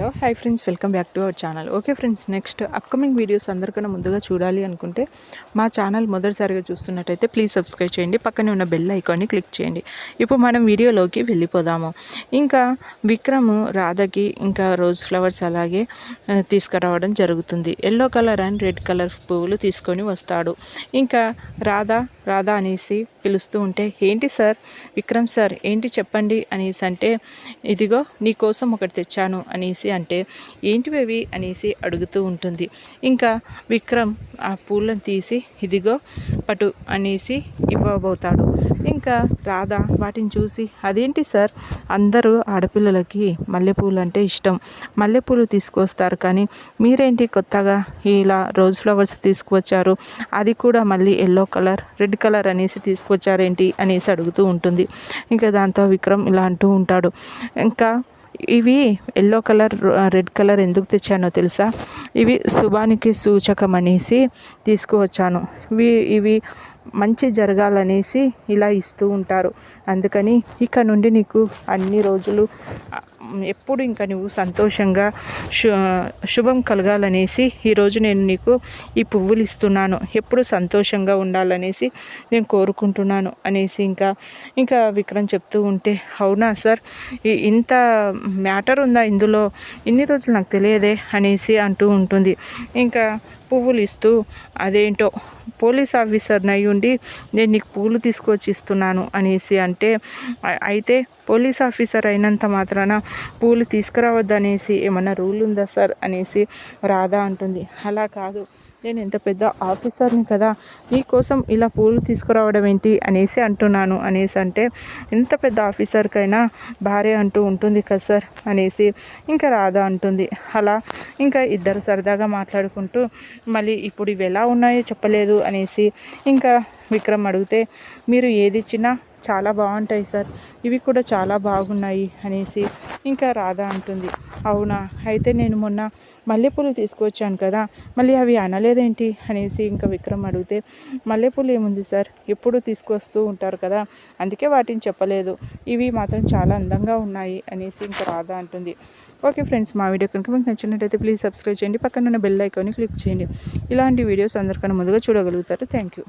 Hello hi friends, welcome back to our channel. Okay friends, next upcoming videos అందరికన్నా ముందుగా చూడాలి అనుకుంటే మా ఛానల్ మొదటిసారిగా చూస్తున్నట్టయితే ప్లీజ్ సబ్స్క్రైబ్ చేయండి, పక్కనే ఉన్న బెల్ ఐకాన్ని క్లిక్ చేయండి. ఇప్పుడు మనం వీడియోలోకి వెళ్ళిపోదాము. ఇంకా విక్రమ్ రాధకి ఇంకా రోజ్ ఫ్లవర్స్ అలాగే తీసుకురావడం జరుగుతుంది. Yellow colour and red colour పువ్వులు తీసుకొని వస్తాడు. ఇంకా రాధా అనేసి పిలుస్తూ ఉంటే, ఏంటి సార్ విక్రమ్ సార్, ఏంటి చెప్పండి అనేసి అంటే, ఇదిగో నీ కోసం ఒకటి తెచ్చాను అనేసి అంటే, ఏంటివి అనేసి అడుగుతూ ఉంటుంది. ఇంకా విక్రమ్ ఆ పూలను తీసి ఇదిగో పటు అనేసి ఇవ్వబోతాడు. ఇంకా రాధ వాటిని చూసి, అదేంటి సార్, అందరూ ఆడపిల్లలకి మల్లెపూలు అంటే ఇష్టం, మల్లెపూలు తీసుకొస్తారు, కానీ మీరేంటి కొత్తగా ఇలా రోజ్ ఫ్లవర్స్ తీసుకువచ్చారు, అది కూడా మళ్ళీ ఎల్లో కలర్ రెడ్ కలర్ అనేసి తీసుకొచ్చారేంటి అనేసి అడుగుతూ ఉంటుంది. ఇంకా దాంతో విక్రమ్ ఇలా అంటూ ఉంటాడు, ఇంకా ఇవి ఎల్లో కలర్ రెడ్ కలర్ ఎందుకు తెచ్చానో తెలుసా, ఇవి శుభానికి సూచకం అనేసి తీసుకువచ్చాను, ఇవి మంచి జరగాలనేసి ఇలా ఇస్తూ ఉంటారు, అందుకని ఇక నుండి నీకు అన్ని రోజులు ఎప్పుడు ఇంకా నువ్వు సంతోషంగా శుభం కలగాలనేసి ఈరోజు నేను నీకు ఈ పువ్వులు ఇస్తున్నాను, ఎప్పుడు సంతోషంగా ఉండాలనేసి నేను కోరుకుంటున్నాను అనేసి ఇంకా విక్రమ్ చెప్తూ ఉంటే, అవునా సార్, ఇంత మ్యాటర్ ఉందా ఇందులో, ఇన్ని రోజులు నాకు తెలియదే అనేసి అంటూ ఉంటుంది. ఇంకా పువ్వులు ఇస్తూ, అదేంటో పోలీస్ ఆఫీసర్ని అయి ఉండి నేను నీకు పూలు తీసుకొచ్చి ఇస్తున్నాను అనేసి అంటే, అయితే పోలీస్ ఆఫీసర్ అయినంత మాత్రాన పూలు తీసుకురావద్దనేసి ఏమన్నా రూల్ ఉందా సార్ అనేసి రాధా అంటుంది. అలా కాదు, నేను ఎంత పెద్ద ఆఫీసర్ని కదా, నీకోసం ఇలా పూలు తీసుకురావడం ఏంటి అనేసి అంటున్నాను అనేసి అంటే, ఎంత పెద్ద ఆఫీసర్కైనా భార్య అంటూ ఉంటుంది కదా సార్ అనేసి ఇంకా రాధా అంటుంది. అలా ఇంకా ఇద్దరు సరదాగా మాట్లాడుకుంటూ, మళ్ళీ ఇప్పుడు ఇవి ఎలా ఉన్నాయో చెప్పలేదు అనేసి ఇంకా విక్రమ్ అడిగితే, మీరు ఏది ఇచ్చినా చాలా బాగుంటాయి సార్, ఇవి కూడా చాలా బాగున్నాయి అనేసి ఇంకా రాధా అంటుంది. అవునా, అయితే నేను మొన్న మల్లెపూలు తీసుకొచ్చాను కదా, మళ్ళీ అవి అనలేదేంటి అనేసి ఇంకా విక్రమ్ అడిగితే, మల్లెపూలు ఏముంది సార్, ఎప్పుడు తీసుకొస్తూ ఉంటారు కదా, అందుకే వాటిని చెప్పలేదు, ఇవి మాత్రం చాలా అందంగా ఉన్నాయి అనేసి ఇంకా రాధా అంటుంది. ఓకే ఫ్రెండ్స్, మా వీడియో కనుక మీకు నచ్చినట్టయితే ప్లీజ్ సబ్స్క్రైబ్ చేయండి, పక్కన ఉన్న బెల్ ఐకాన్ని క్లిక్ చేయండి. ఇలాంటి వీడియోస్ అందరికన్నా ముందుగా చూడగలుగుతారు. Thank you.